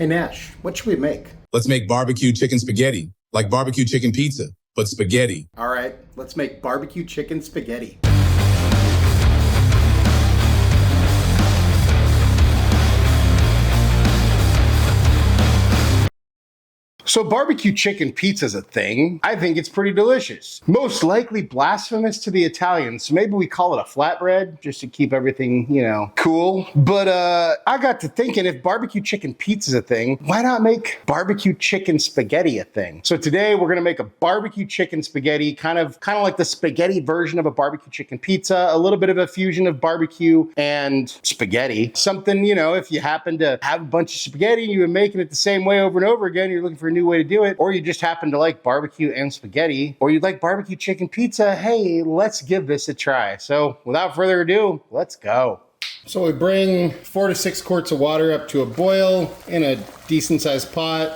Hey Nash, what should we make? Let's make barbecue chicken spaghetti, like barbecue chicken pizza, but spaghetti. All right, let's make barbecue chicken spaghetti. So barbecue chicken pizza is a thing. I think it's pretty delicious. Most likely blasphemous to the Italians, so maybe we call it a flatbread just to keep everything, cool. But I got to thinking, if barbecue chicken pizza is a thing, why not make barbecue chicken spaghetti a thing? So today we're gonna make a barbecue chicken spaghetti, kind of like the spaghetti version of a barbecue chicken pizza, a little bit of a fusion of barbecue and spaghetti. Something, if you happen to have a bunch of spaghetti and you've been making it the same way over and over again, you're looking for a new way to do it, or you just happen to like barbecue and spaghetti, or you like barbecue chicken pizza, hey, let's give this a try. So without further ado, let's go. So we bring 4 to 6 quarts of water up to a boil in a decent sized pot.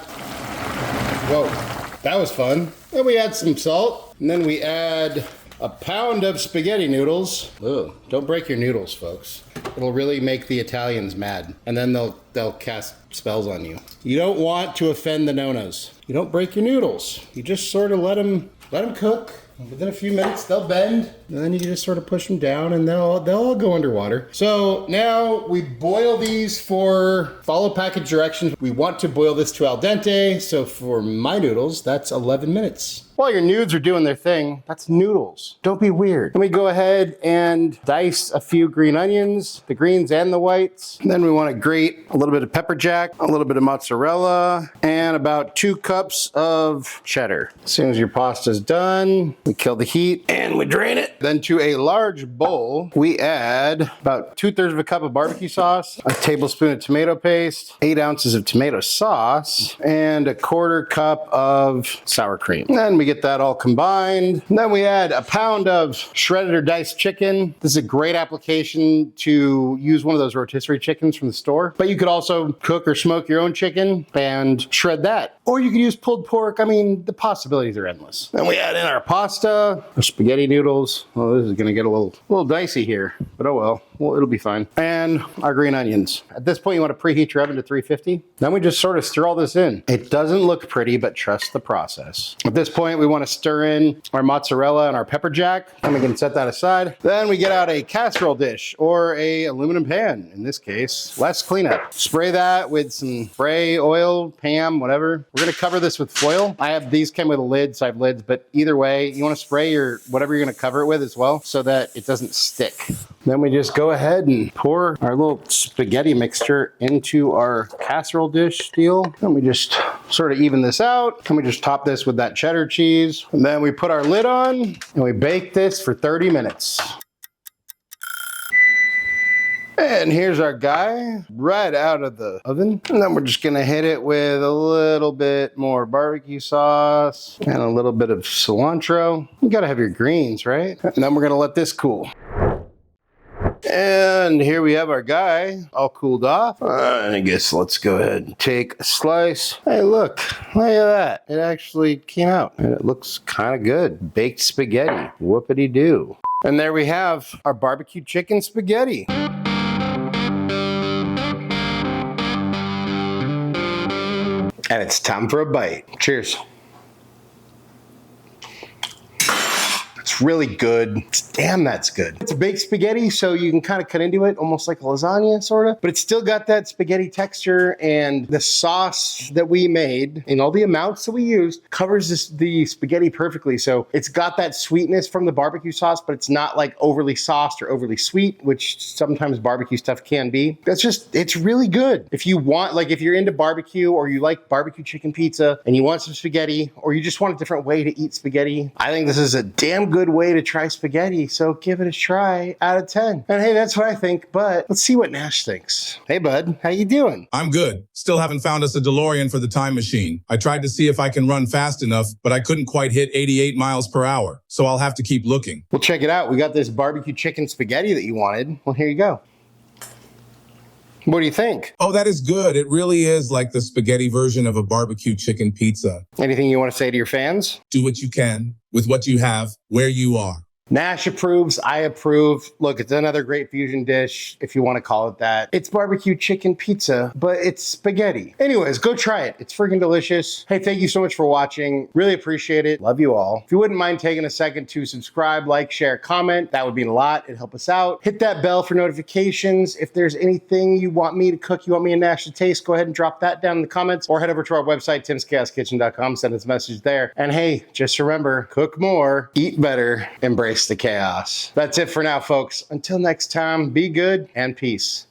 Whoa, that was fun. Then we add some salt, and then we add a pound of spaghetti noodles. Ugh, don't break your noodles, folks. It'll really make the Italians mad, and then they'll cast spells on you. You don't want to offend the no-nos. You don't break your noodles. You just sort of let them cook. Within a few minutes, they'll bend, and then you just sort of push them down, and they'll all go underwater. So now we boil these follow package directions. We want to boil this to al dente, so for my noodles, that's 11 minutes. While your nudes are doing their thing, that's noodles. Don't be weird. Then we go ahead and dice a few green onions, the greens and the whites. And then we want to grate a little bit of pepper jack, a little bit of mozzarella, and about 2 cups of cheddar. As soon as your pasta's done, we kill the heat and we drain it. Then to a large bowl, we add about 2/3 of a cup of barbecue sauce, a tablespoon of tomato paste, 8 ounces of tomato sauce, and a 1/4 cup of sour cream. Then we get that all combined. And then we add a pound of shredded or diced chicken. This is a great application to use one of those rotisserie chickens from the store, but you could also cook or smoke your own chicken and shred that. Or you could use pulled pork. I mean, the possibilities are endless. Then we add in our pasta, our spaghetti noodles. Oh, this is gonna get a little dicey here, but oh well. Well, it'll be fine. And our green onions. At this point, you want to preheat your oven to 350. Then we just sort of stir all this in. It doesn't look pretty, but trust the process. At this point, we want to stir in our mozzarella and our pepper jack, and we can set that aside. Then we get out a casserole dish or a aluminum pan. In this case, less cleanup. Spray that with some spray, oil, Pam, whatever. We're going to cover this with foil. These came with a lid, so I have lids, but either way, you want to spray your whatever you're going to cover it with as well, so that it doesn't stick. Then we just go ahead and pour our little spaghetti mixture into our casserole dish deal. And we just sort of even this out. And we just top this with that cheddar cheese. And then we put our lid on and we bake this for 30 minutes. And here's our guy right out of the oven. And then we're just gonna hit it with a little bit more barbecue sauce and a little bit of cilantro. You gotta have your greens, right? And then we're gonna let this cool. And here we have our guy all cooled off. I guess let's go ahead and take a slice. Hey, look at that. It actually came out and it looks kind of good. Baked spaghetti, whoopity-doo. And there we have our barbecue chicken spaghetti. And it's time for a bite. Cheers. It's really good. Damn, that's good. It's a baked spaghetti, so you can kind of cut into it almost like a lasagna, sort of. But it's still got that spaghetti texture, and the sauce that we made and all the amounts that we used covers the spaghetti perfectly. So it's got that sweetness from the barbecue sauce, but it's not like overly sauced or overly sweet, which sometimes barbecue stuff can be. It's really good. If you want, like if you're into barbecue or you like barbecue chicken pizza and you want some spaghetti, or you just want a different way to eat spaghetti, I think this is a damn good way to try spaghetti, so give it a try out of 10. And hey, that's what I think, but let's see what Nash thinks. Hey bud, how you doing? I'm good. Still haven't found us a DeLorean for the time machine. I tried to see if I can run fast enough, but I couldn't quite hit 88 miles per hour, so I'll have to keep looking. Well, check it out. We got this barbecue chicken spaghetti that you wanted. Well, here you go. What do you think? Oh, that is good. It really is like the spaghetti version of a barbecue chicken pizza. Anything you want to say to your fans? Do what you can with what you have, where you are. Nash approves, I approve. Look, it's another great fusion dish, if you want to call it that. It's barbecue chicken pizza, but it's spaghetti. Anyways, go try it. It's freaking delicious. Hey, thank you so much for watching. Really appreciate it. Love you all. If you wouldn't mind taking a second to subscribe, like, share, comment, that would mean a lot. It'd help us out. Hit that bell for notifications. If there's anything you want me to cook, you want me and Nash to taste, go ahead and drop that down in the comments, or head over to our website, timschaoskitchen.com, send us a message there. And hey, just remember, cook more, eat better, embrace the chaos. That's it for now, folks. Until next time, be good and peace.